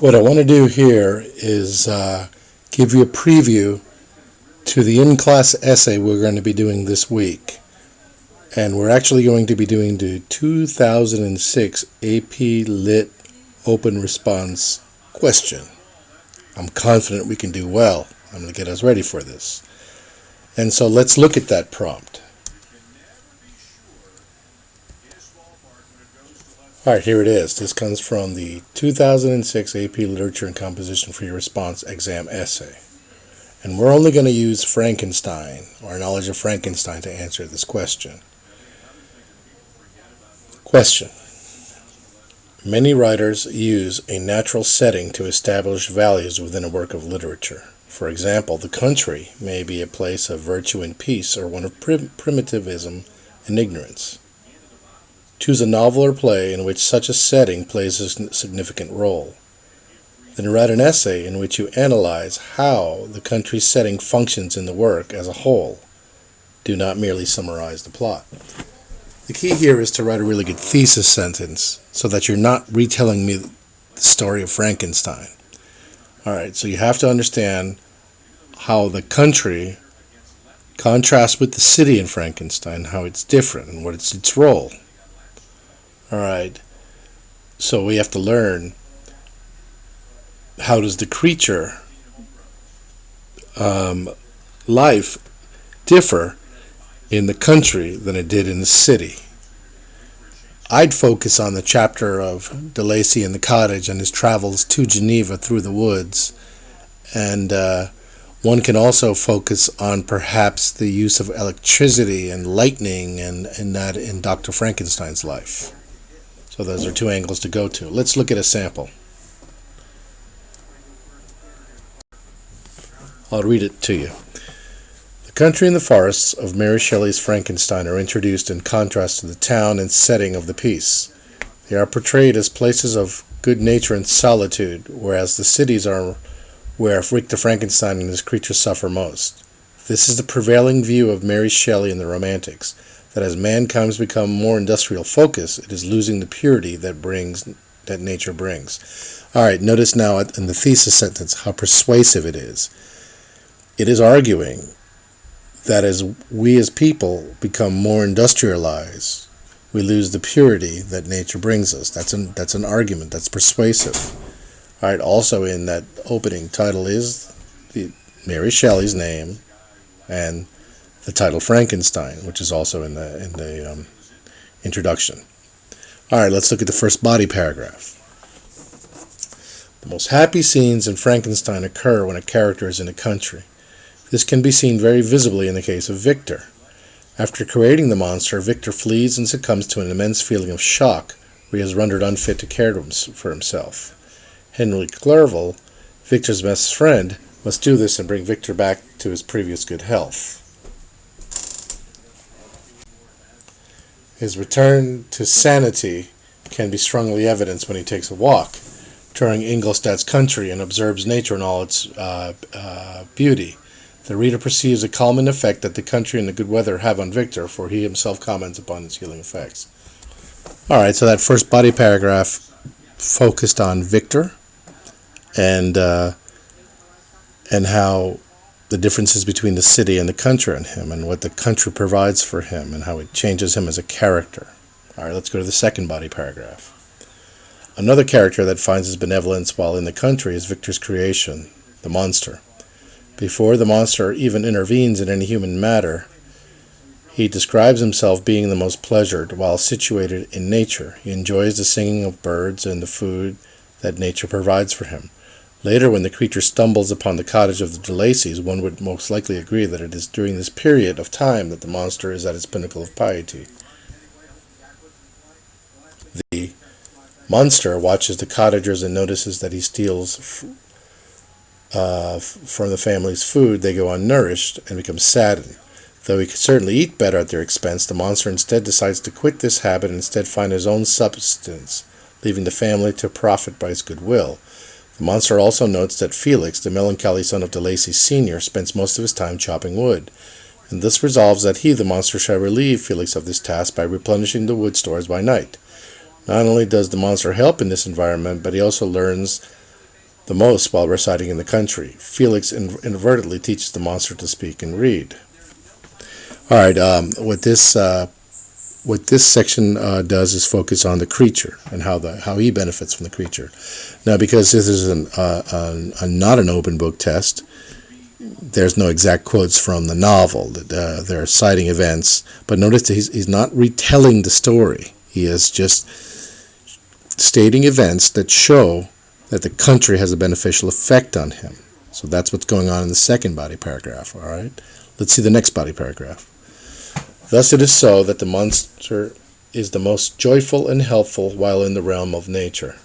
What I want to do here is give you a preview to the in-class essay we're going to be doing this week. And we're actually going to be doing the 2006 AP Lit Open Response question. I'm confident we can do well. I'm going to get us ready for this. And so let's look at that prompt. All right, here it is. This comes from the 2006 AP Literature and Composition for Your Response exam essay. And we're only going to use Frankenstein, or knowledge of Frankenstein, to answer this question. Question. Many writers use a natural setting to establish values within a work of literature. For example, the country may be a place of virtue and peace, or one of primitivism and ignorance. Choose a novel or play in which such a setting plays a significant role. Then write an essay in which you analyze how the country's setting functions in the work as a whole. Do not merely summarize the plot. The key here is to write a really good thesis sentence so that you're not retelling me the story of Frankenstein. All right, so you have to understand how the country contrasts with the city in Frankenstein, how it's different, and what is its role. All right, so we have to learn, how does the creature life differ in the country than it did in the city? I'd focus on the chapter of De Lacy in the cottage and his travels to Geneva through the woods, and one can also focus on perhaps the use of electricity and lightning and that in Dr. Frankenstein's life. So those are two angles to go to. Let's look at a sample. I'll read it to you. The country and the forests of Mary Shelley's Frankenstein are introduced in contrast to the town and setting of the piece. They are portrayed as places of good nature and solitude, whereas the cities are where Victor Frankenstein and his creatures suffer most. This is the prevailing view of Mary Shelley and the Romantics, that as mankind's become more industrial focused, it is losing the purity that nature brings. All right, notice now in the thesis sentence how persuasive it is. It is arguing that as we as people become more industrialized, we lose the purity that nature brings us. That's an argument. That's persuasive. All right. Also, in that opening title is Mary Shelley's name and the title Frankenstein, which is also in the introduction. All right. Let's look at the first body paragraph. The most happy scenes in Frankenstein occur when a character is in a country. This can be seen very visibly in the case of Victor. After creating the monster, Victor flees and succumbs to an immense feeling of shock, where he is rendered unfit to care for himself. Henry Clerval, Victor's best friend, must do this and bring Victor back to his previous good health. His return to sanity can be strongly evidenced when he takes a walk, touring Ingolstadt's country and observes nature in all its beauty. The reader perceives a calming effect that the country and the good weather have on Victor, for he himself comments upon its healing effects. All right, so that first body paragraph focused on Victor and how the differences between the city and the country and him, and what the country provides for him, and how it changes him as a character. All right, let's go to the second body paragraph. Another character that finds his benevolence while in the country is Victor's creation, the monster. Before the monster even intervenes in any human matter, he describes himself being the most pleasured while situated in nature. He enjoys the singing of birds and the food that nature provides for him. Later, when the creature stumbles upon the cottage of the De Lacys, one would most likely agree that it is during this period of time that the monster is at its pinnacle of piety. The monster watches the cottagers and notices that he steals from the family's food. They go unnourished and become saddened. Though he could certainly eat better at their expense, the monster instead decides to quit this habit and instead find his own subsistence, leaving the family to profit by his goodwill. The monster also notes that Felix, the melancholy son of De Lacy Sr., spends most of his time chopping wood, and thus resolves that he, the monster, shall relieve Felix of this task by replenishing the wood stores by night. Not only does the monster help in this environment, but he also learns the most while residing in the country. Felix inadvertently teaches the monster to speak and read. All right, what this section does is focus on the creature and how he benefits from the creature. Now, because this is not an open book test, there's no exact quotes from the novel. They're citing events, but notice that he's not retelling the story. He is just stating events that show that the country has a beneficial effect on him. So that's what's going on in the second body paragraph. All right, let's see the next body paragraph. Thus it is so that the monster is the most joyful and helpful while in the realm of nature.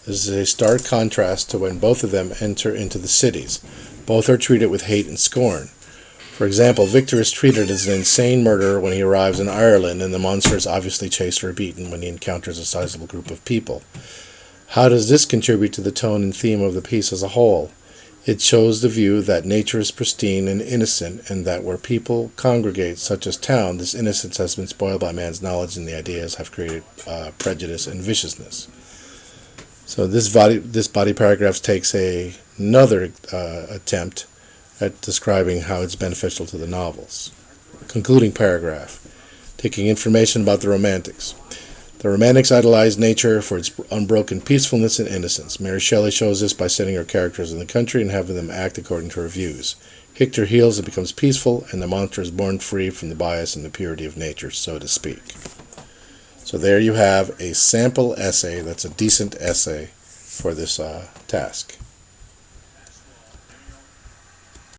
This is a stark contrast to when both of them enter into the cities. Both are treated with hate and scorn. For example, Victor is treated as an insane murderer when he arrives in Ireland, and the monster is obviously chased or beaten when he encounters a sizable group of people. How does this contribute to the tone and theme of the piece as a whole? It shows the view that nature is pristine and innocent, and that where people congregate, such as town, this innocence has been spoiled by man's knowledge, and the ideas have created prejudice and viciousness. So this body paragraph takes another attempt at describing how it's beneficial to the novels. Concluding paragraph, taking information about the Romantics. The Romantics idolized nature for its unbroken peacefulness and innocence. Mary Shelley shows this by setting her characters in the country and having them act according to her views. Hector heals and becomes peaceful, and the monster is born free from the bias and the purity of nature, so to speak. So there you have a sample essay that's a decent essay for this task.